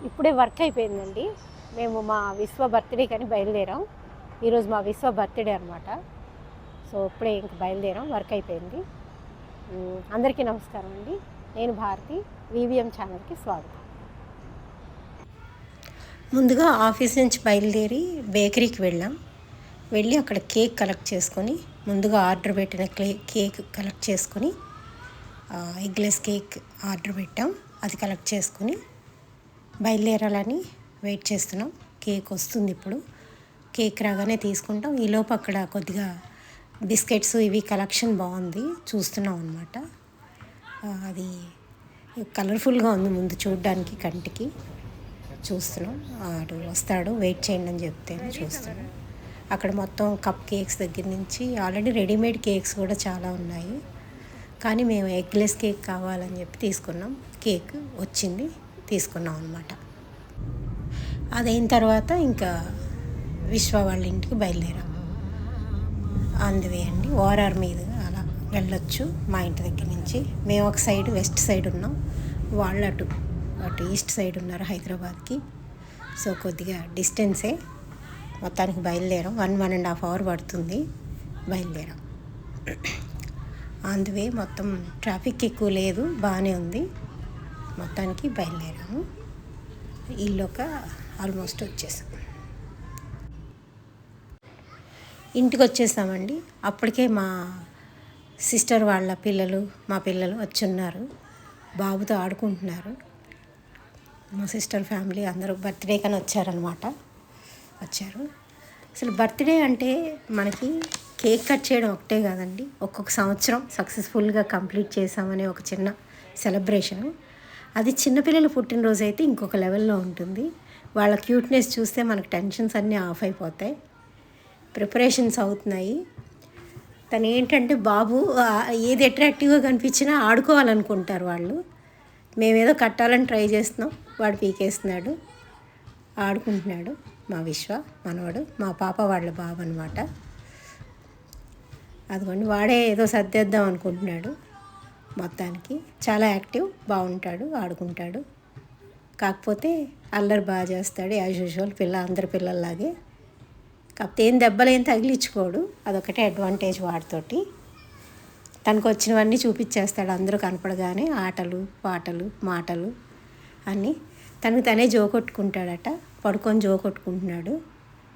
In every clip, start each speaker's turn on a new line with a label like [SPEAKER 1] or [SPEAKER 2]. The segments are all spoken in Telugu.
[SPEAKER 1] ఇప్పుడే వర్క్ అయిపోయిందండి. మేము మా విశ్వ బర్త్‌డేకి అని బయలుదేరాం. ఈరోజు మా విశ్వ బర్త్‌డే అనమాట. సో, ఇప్పుడే ఇంక బయలుదేరాం. వర్క్ అయిపోయింది. అందరికీ నమస్కారం అండి. నేను భారతి. వీవీఎం ఛానల్‌కి స్వాగతం. ముందుగా ఆఫీస్ నుంచి బయలుదేరి బేకరీకి వెళ్ళాం. వెళ్ళి అక్కడ కేక్ కలెక్ట్ చేసుకొని, ముందుగా ఆర్డర్ పెట్టిన కేక్ కలెక్ట్ చేసుకొని, ఎగ్లెస్ కేక్ ఆర్డర్ పెట్టాం. అది కలెక్ట్ చేసుకొని బయలుదేరాలని వెయిట్ చేస్తున్నాం. కేక్ వస్తుంది ఇప్పుడు. కేక్ రాగానే తీసుకుంటాం. ఈలోపు అక్కడ కొద్దిగా బిస్కెట్స్ ఇవి కలెక్షన్ బాగుంది, చూస్తున్నాం అనమాట. అది కలర్ఫుల్గా ఉంది ముందు చూడడానికి, కంటికి చూస్తున్నాం. వాడు వస్తాడు, వెయిట్ చేయండి అని చెప్తేనే చూస్తున్నాం. అక్కడ మొత్తం కప్ కేక్స్ దగ్గర నుంచి ఆల్రెడీ రెడీమేడ్ కేక్స్ కూడా చాలా ఉన్నాయి, కానీ మేము ఎగ్లెస్ కేక్ కావాలని చెప్పి తీసుకున్నాం. కేక్ వచ్చింది, తీసుకున్నాం అనమాట. అదైన తర్వాత ఇంకా విశ్వ వాళ్ళ ఇంటికి బయలుదేరాం. అందువే అండి, ఓఆర్ఆర్ మీద అలా వెళ్ళొచ్చు మా ఇంటి దగ్గర నుంచి. మేము ఒక సైడ్ వెస్ట్ సైడ్ ఉన్నాం, వాళ్ళు అటు ఈస్ట్ సైడ్ ఉన్నారు హైదరాబాద్కి. సో కొద్దిగా డిస్టెన్సే. మొత్తానికి బయలుదేరాం. 1.5 అవర్ పడుతుంది. బయలుదేరాం. అందువే మొత్తం ట్రాఫిక్ ఎక్కువ లేదు, బాగానే ఉంది. మొత్తానికి బయలుదేరాము. ఇల్లుక ఆల్మోస్ట్ వచ్చేసాం. ఇంటికి వచ్చేసామండి. అప్పటికే మా సిస్టర్ వాళ్ళ పిల్లలు, మా పిల్లలు వచ్చి ఉన్నారు, బాబుతో ఆడుకుంటున్నారు. మా సిస్టర్ ఫ్యామిలీ అందరూ బర్త్డే కని వచ్చారు. అసలు బర్త్డే అంటే మనకి కేక్ కట్ చేయడం ఒకటే కాదండి, ఒక్కొక్క సంవత్సరం సక్సెస్ఫుల్గా కంప్లీట్ చేసామనే ఒక చిన్న సెలబ్రేషను. అది చిన్నపిల్లలు పుట్టినరోజు అయితే ఇంకొక లెవెల్లో ఉంటుంది. వాళ్ళ క్యూట్నెస్ చూస్తే మనకు టెన్షన్స్ అన్నీ ఆఫ్ అయిపోతాయి. ప్రిపరేషన్స్ అవుతున్నాయి. తను ఏంటంటే బాబు ఏది అట్రాక్టివ్గా కనిపించినా ఆడుకోవాలనుకుంటారు వాళ్ళు. మేమేదో కట్టాలని ట్రై చేస్తున్నాం, వాడు పీకేస్తున్నాడు, ఆడుకుంటున్నాడు. మా విశ్వ మనవాడు, మా పాప వాళ్ళ బాబు అనమాట. అదిగోండి, వాడే ఏదో సర్దేద్దాం అనుకుంటున్నాడు. మొత్తానికి చాలా యాక్టివ్, బాగుంటాడు, ఆడుకుంటాడు. కాకపోతే అల్లరి బాగా చేస్తాడు, యాజ్ యూజువల్ అందరి పిల్లల్లాగే. కాకపోతే దెబ్బలేం తగిలించుకోడు, అదొకటే అడ్వాంటేజ్ వాడితోటి. తనకు వచ్చినవన్నీ చూపించేస్తాడు అందరూ కనపడగానే. ఆటలు, పాటలు, మాటలు అన్నీ. తనకు తనే జోకొట్టుకుంటాడట, పడుకొని జోకొట్టుకుంటున్నాడు.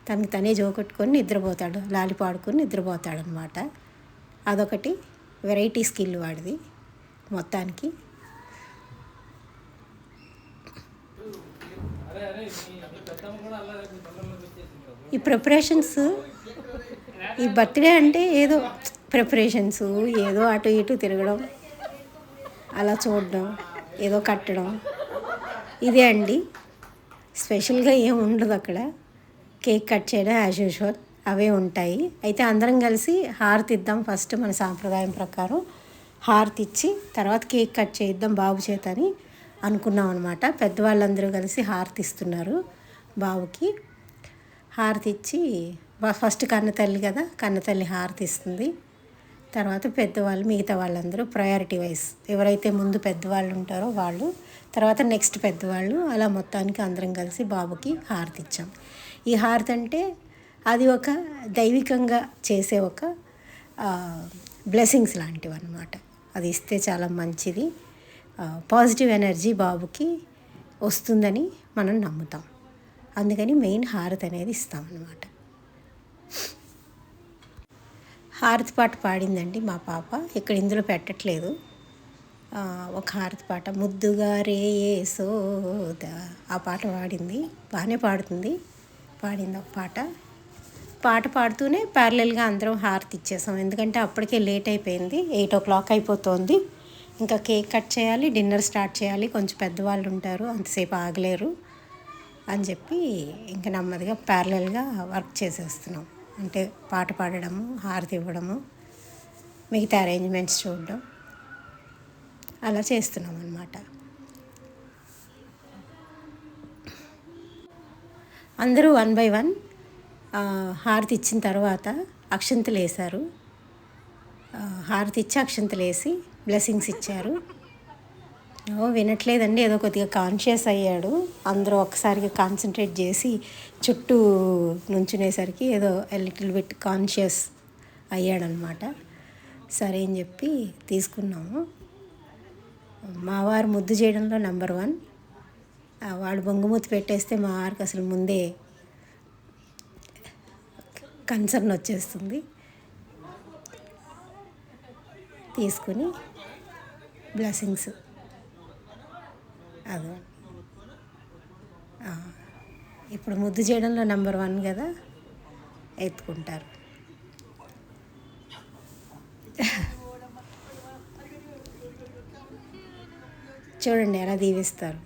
[SPEAKER 1] తనకు తనే జోకొట్టుకొని నిద్రపోతాడు, లాలి పాడుకొని నిద్రపోతాడు అనమాట. అదొకటి వెరైటీ స్కిల్ వాడిది. మొత్తానికి ఈ ప్రిపరేషన్స్, ఈ బర్త్డే అంటే ఏదో ప్రిపరేషన్స్, ఏదో అటు ఇటు తిరగడం, అలా చూడడం, ఏదో కట్టడం, ఇదే అండి. స్పెషల్గా ఏం ఉండదు అక్కడ. కేక్ కట్ చేయడం యాజ్ యూజువల్ అవే ఉంటాయి. అయితే అందరం కలిసి హారతి ఇద్దాం ఫస్ట్, మన సాంప్రదాయం ప్రకారం హారతి ఇచ్చి తర్వాత కేక్ కట్ చేయిద్దాం బాబు చేత అని అనుకున్నాం అనమాట. పెద్దవాళ్ళందరూ కలిసి హారతి ఇస్తున్నారు బాబుకి. హారతి ఇచ్చి ఫస్ట్ కన్నతల్లి కదా, కన్నతల్లి హారతి ఇస్తుంది. తర్వాత పెద్దవాళ్ళు, మిగతా వాళ్ళందరూ ప్రయారిటీ వైజ్ ఎవరైతే ముందు పెద్దవాళ్ళు ఉంటారో వాళ్ళు, తర్వాత నెక్స్ట్ పెద్దవాళ్ళు, అలా మొత్తానికి అందరం కలిసి బాబుకి హారతి ఇచ్చాం. ఈ హారతి అంటే అది ఒక దైవికంగా చేసే ఒక బ్లెస్సింగ్స్ లాంటివి అన్నమాట. అది ఇస్తే చాలా మంచిది, పాజిటివ్ ఎనర్జీ బాబుకి వస్తుందని మనం నమ్ముతాం. అందుకని మెయిన్ హారతి అనేది ఇస్తామన్నమాట. హారతి పాట పాడిందండి మా పాప. ఇక్కడ ఇందులో పెట్టట్లేదు. ఒక హారతి పాట, ముద్దుగా రే సోద, ఆ పాట పాడింది. బాగానే పాడింది ఒక పాట పాడుతూనే ప్యారలల్గా అందరం హారతి ఇచ్చేసాం. ఎందుకంటే అప్పటికే లేట్ అయిపోయింది, 8 o'clock అయిపోతుంది. ఇంకా కేక్ కట్ చేయాలి, డిన్నర్ స్టార్ట్ చేయాలి. కొంచెం పెద్దవాళ్ళు ఉంటారు, అంతసేపు ఆగలేరు అని చెప్పి ఇంకా నెమ్మదిగా ప్యారలల్గా వర్క్ చేసేస్తున్నాం. అంటే పాట పాడడము, హారతి ఇవ్వడము, మిగతా అరేంజ్మెంట్స్ చూడడం, అలా చేస్తున్నాం అన్నమాట. అందరూ 1 by 1 హారతి ఇచ్చిన తర్వాత అక్షంతలు వేశారు. హారతి ఇచ్చి అక్షంతలు వేసి బ్లెస్సింగ్స్ ఇచ్చారు. వినట్లేదండి, ఏదో కొద్దిగా కాన్షియస్ అయ్యాడు. అందరూ ఒక్కసారిగా కాన్సన్ట్రేట్ చేసి చుట్టూ నుంచునేసరికి ఏదో లిటిల్ బిట్ కాన్షియస్ అయ్యాడనమాట. సరే అని చెప్పి తీసుకున్నాము. మా వారు ముద్దు చేయడంలో నెంబర్ 1. వాడు బొంగుమూతి పెట్టేస్తే మా వారికి అసలు ముందే కన్సర్న్ వచ్చేస్తుంది. తీసుకుని బ్లెస్సింగ్స్ అదో ఇప్పుడు ముద్దు చేయడంలో నెంబర్ 1 కదా, ఎత్తుకుంటారు. చూడండి ఎలా దీవిస్తారు.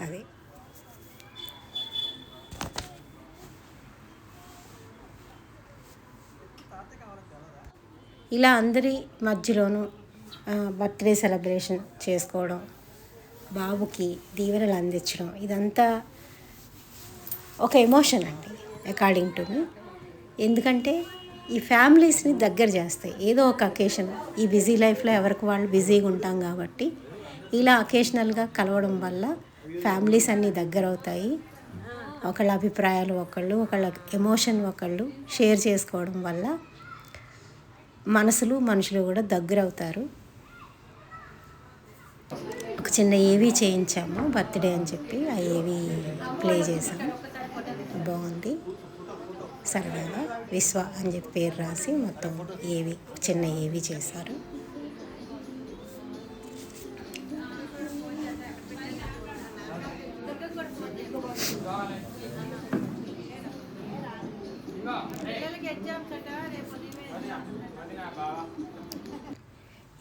[SPEAKER 1] అది ఇలా అందరి మధ్యలోనూ బర్త్డే సెలబ్రేషన్ చేసుకోవడం, బాబుకి దీవెనలు అందించడం, ఇదంతా ఒక ఎమోషన్ అండి అకార్డింగ్ టు మీ. ఎందుకంటే ఈ ఫ్యామిలీస్ని దగ్గర చేస్తాయి. ఏదో ఒక అకేషన్, ఈ బిజీ లైఫ్లో ఎవరికి వాళ్ళు బిజీగా ఉంటాం కాబట్టి ఇలా అకేషనల్గా కలవడం వల్ల ఫ్యామిలీస్ అన్నీ దగ్గర అవుతాయి. ఒకళ్ళ అభిప్రాయాలు ఒకళ్ళు, ఒకళ్ళ ఎమోషన్ ఒకళ్ళు షేర్ చేసుకోవడం వల్ల మనుషులు కూడా దగ్గర అవుతారు. ఒక చిన్న ఏవీ చేయించాము బర్త్డే అని చెప్పి, ఆ ఏవీ ప్లే చేసాము. బాగుంది. సరదాగా విశ్వ అని చెప్పి పేరు రాసి మొత్తం ఏవి చిన్న ఏవి చేశారు.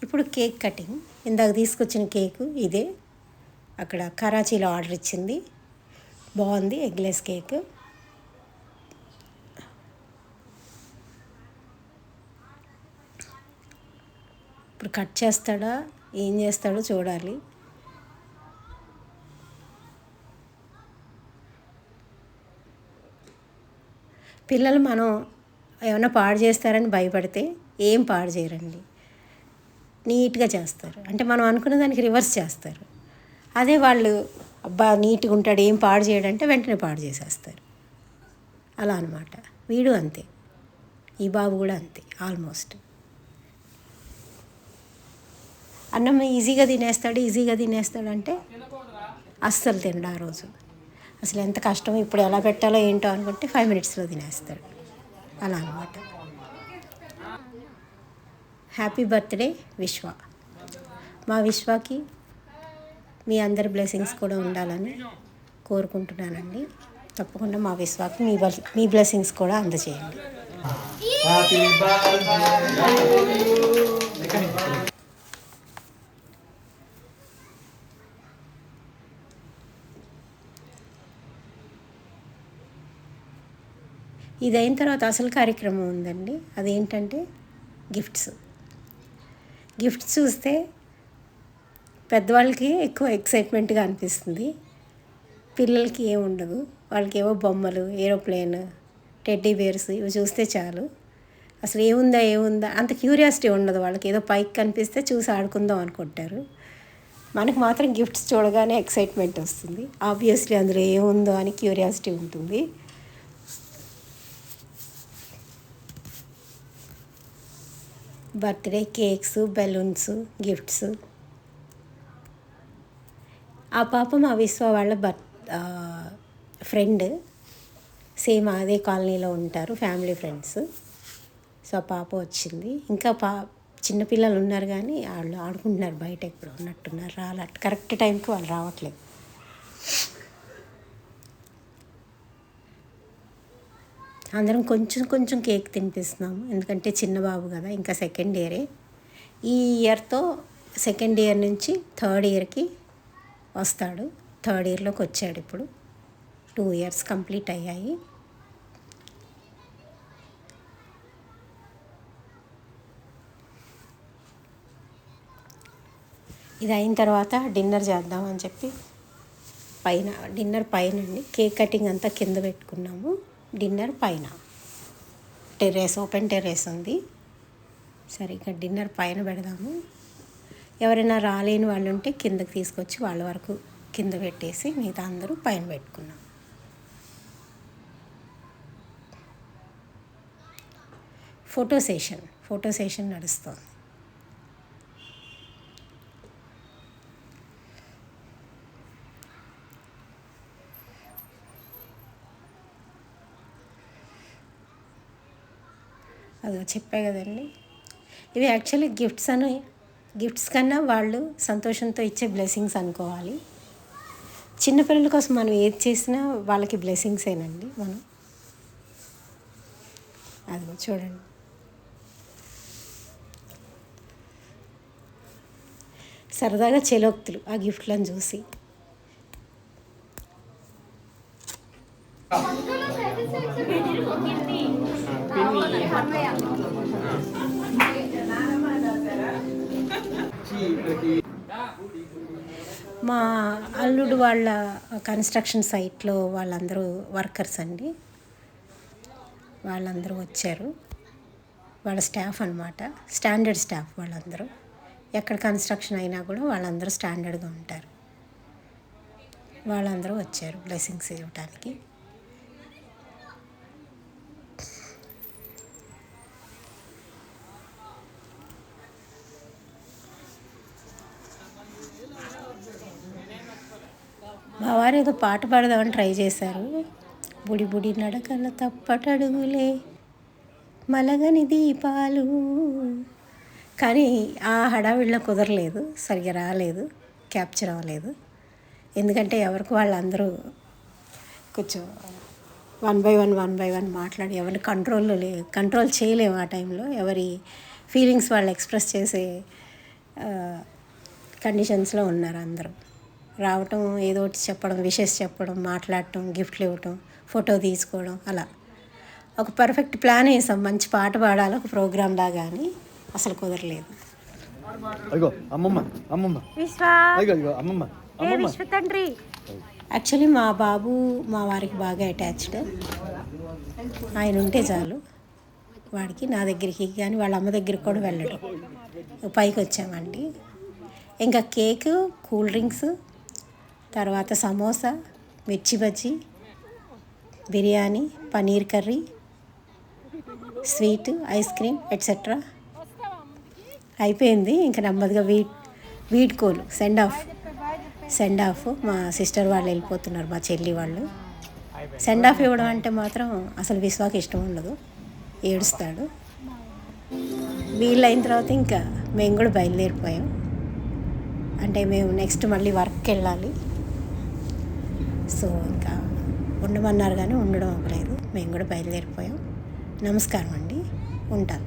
[SPEAKER 1] ఇప్పుడు కేక్ కటింగ్. ఇందాక తీసుకొచ్చిన కేకు ఇదే, అక్కడ కరాచీలో ఆర్డర్ ఇచ్చింది. బాగుంది, ఎగ్లెస్ కేక్. ఇప్పుడు కట్ చేస్తాడా ఏం చేస్తాడో చూడాలి. పిల్లలు మనం ఏమైనా పాడు చేస్తారని భయపడితే ఏం పాడు చేయరండి, నీట్గా చేస్తారు. అంటే మనం అనుకున్న దానికి రివర్స్ చేస్తారు. అదే వాళ్ళు అబ్బా నీట్గా ఉంటాడు ఏం పాడు చేయడంటే వెంటనే పాడు చేసేస్తారు. అలా అనమాట. వీడు అంతే, ఈ బాబు కూడా అంతే. ఆల్మోస్ట్ అన్నం ఈజీగా తినేస్తాడు అంటే అస్సలు తినడు ఆ రోజు. అసలు ఎంత కష్టం, ఇప్పుడు ఎలా పెట్టాలో ఏంటో అనుకుంటే 5 minutesలో తినేస్తాడు. అలా అనమాట. హ్యాపీ బర్త్డే విశ్వ. మా విశ్వకి మీ అందరి బ్లెస్సింగ్స్ కూడా ఉండాలని కోరుకుంటున్నానండి. తప్పకుండా మా విశ్వకి మీ బ్లెస్సింగ్స్ కూడా అందజేయండి. ఇది అయిన తర్వాత అసలు కార్యక్రమం ఉందండి. అదేంటంటే గిఫ్ట్స్ చూస్తే పెద్దవాళ్ళకి ఎక్కువ ఎక్సైట్మెంట్గా అనిపిస్తుంది. పిల్లలకి ఏం ఉండదు. వాళ్ళకి ఏవో బొమ్మలు, ఏరోప్లేన్, టెడ్డీ బేర్స్ ఇవి చూస్తే చాలు. అసలు ఏముందా అంత క్యూరియాసిటీ ఉండదు వాళ్ళకి. ఏదో పైకి కనిపిస్తే చూసి ఆడుకుందాం అనుకుంటారు. మనకు మాత్రం గిఫ్ట్స్ చూడగానే ఎక్సైట్మెంట్ వస్తుంది. ఆబ్వియస్లీ అందులో ఏముందో అని క్యూరియాసిటీ ఉంటుంది. Birthday cakes, balloons, gifts. ఆ పాప మా విశ్వ వాళ్ళ ఫ్రెండ్, సేమ్ అదే కాలనీలో ఉంటారు, ఫ్యామిలీ ఫ్రెండ్స్. సో ఆ పాప వచ్చింది. ఇంకా చిన్నపిల్లలు ఉన్నారు కానీ వాళ్ళు ఆడుకుంటున్నారు బయట, ఎక్కడ ఉన్నట్టున్నారు. కరెక్ట్ టైంకి వాళ్ళు రావట్లేదు. అందరం కొంచెం కేక్ తినిపిస్తున్నాము. ఎందుకంటే చిన్న బాబు కదా, ఇంకా సెకండ్ ఇయరే. ఈ ఇయర్తో సెకండ్ ఇయర్ నుంచి థర్డ్ ఇయర్కి వస్తాడు. థర్డ్ ఇయర్లోకి వచ్చాడు. ఇప్పుడు 2 years కంప్లీట్ అయ్యాయి. ఇది అయిన తర్వాత డిన్నర్ చేద్దామని చెప్పి డిన్నర్ పైన అండి. కేక్ కటింగ్ అంతా కింద పెట్టుకున్నాము. డిన్నర్ పైన ఓపెన్ టెర్రస్ ఉంది. సరే ఇక డిన్నర్ పైన పెడదాము. ఎవరైనా రాలేని వాళ్ళు ఉంటే కిందకి తీసుకొచ్చి వాళ్ళ వరకు కింద పెట్టేసి మిగతా అందరూ పైన పెట్టుకున్నాం. ఫోటో సెషన్ నడుస్తుంది. అదో చెప్పా కదండి, ఇవి యాక్చువల్లీ గిఫ్ట్స్ కన్నా వాళ్ళు సంతోషంతో ఇచ్చే బ్లెస్సింగ్స్ అనుకోవాలి. చిన్నపిల్లల కోసం మనం ఏది చేసినా వాళ్ళకి బ్లెస్సింగ్సేనండి. మనం అదిగో చూడండి, సరదాగా చెలోక్తులు ఆ గిఫ్ట్లను చూసి. మా అల్లుడు వాళ్ళ కన్స్ట్రక్షన్ సైట్లో వాళ్ళందరూ వర్కర్స్ అండి, వాళ్ళందరూ వచ్చారు. వాళ్ళ స్టాఫ్ అనమాట, స్టాండర్డ్ స్టాఫ్ వాళ్ళందరూ. ఎక్కడ కన్స్ట్రక్షన్ అయినా కూడా వాళ్ళందరూ స్టాండర్డ్గా ఉంటారు. వాళ్ళందరూ వచ్చారు బ్లెస్సింగ్స్ ఇవ్వటానికి. మా వారు ఏదో పాట పాడదామని ట్రై చేశారు. బుడి బుడి నడకల తప్పటడుగులే మలగని దీపాలు, కానీ ఆ హడావిడిలో కుదరలేదు, సరిగ్గా రాలేదు, క్యాప్చర్ అవ్వలేదు. ఎందుకంటే ఎవరికి వాళ్ళందరూ కొంచెం వన్ బై వన్ మాట్లాడి ఎవరిని కంట్రోల్ చేయలేము ఆ టైంలో. ఎవరి ఫీలింగ్స్ వాళ్ళు ఎక్స్ప్రెస్ చేసే కండిషన్స్లో ఉన్నారు అందరూ. రావటం, ఏదో ఒకటి చెప్పడం, విషెస్ చెప్పడం, మాట్లాడటం, గిఫ్ట్లు ఇవ్వటం, ఫోటో తీసుకోవడం, అలా ఒక పర్ఫెక్ట్ ప్లాన్ వేసాం. మంచి పాట పాడాలి ఒక ప్రోగ్రామ్ లాగా, అని అసలు కుదరలేదు. యాక్చువల్లీ మా బాబు మా వారికి బాగా అటాచ్డ్. ఆయన ఉంటే చాలు వాడికి, నా దగ్గరికి కానీ వాళ్ళ అమ్మ దగ్గరికి కూడా వెళ్ళడం. పైకి వచ్చామండి. ఇంకా కేక్, కూల్ డ్రింక్స్, తర్వాత సమోసా, మిర్చి bajji, biryani, paneer curry, sweet, ice cream etcetera అయిపోయింది. ఇంకా నెమ్మదిగా వీడ్కోలు, సెండ్ ఆఫ్. మా సిస్టర్ వాళ్ళు వెళ్ళిపోతున్నారు, మా చెల్లి వాళ్ళు. సెండ్ ఆఫ్ ఇవ్వడం అంటే మాత్రం అసలు విశ్వాకి ఇష్టం ఉండదు, ఏడుస్తాడు. వీళ్ళైన తర్వాత ఇంకా మేము కూడా బయలుదేరిపోయాం. అంటే మేము నెక్స్ట్ మళ్ళీ వర్క్కి వెళ్ళాలి. సో ఇంకా ఉండమన్నారు కానీ ఉండడం అవ్వలేదు, మేము కూడా బయలుదేరిపోయాం. నమస్కారం అండి, ఉంటాను.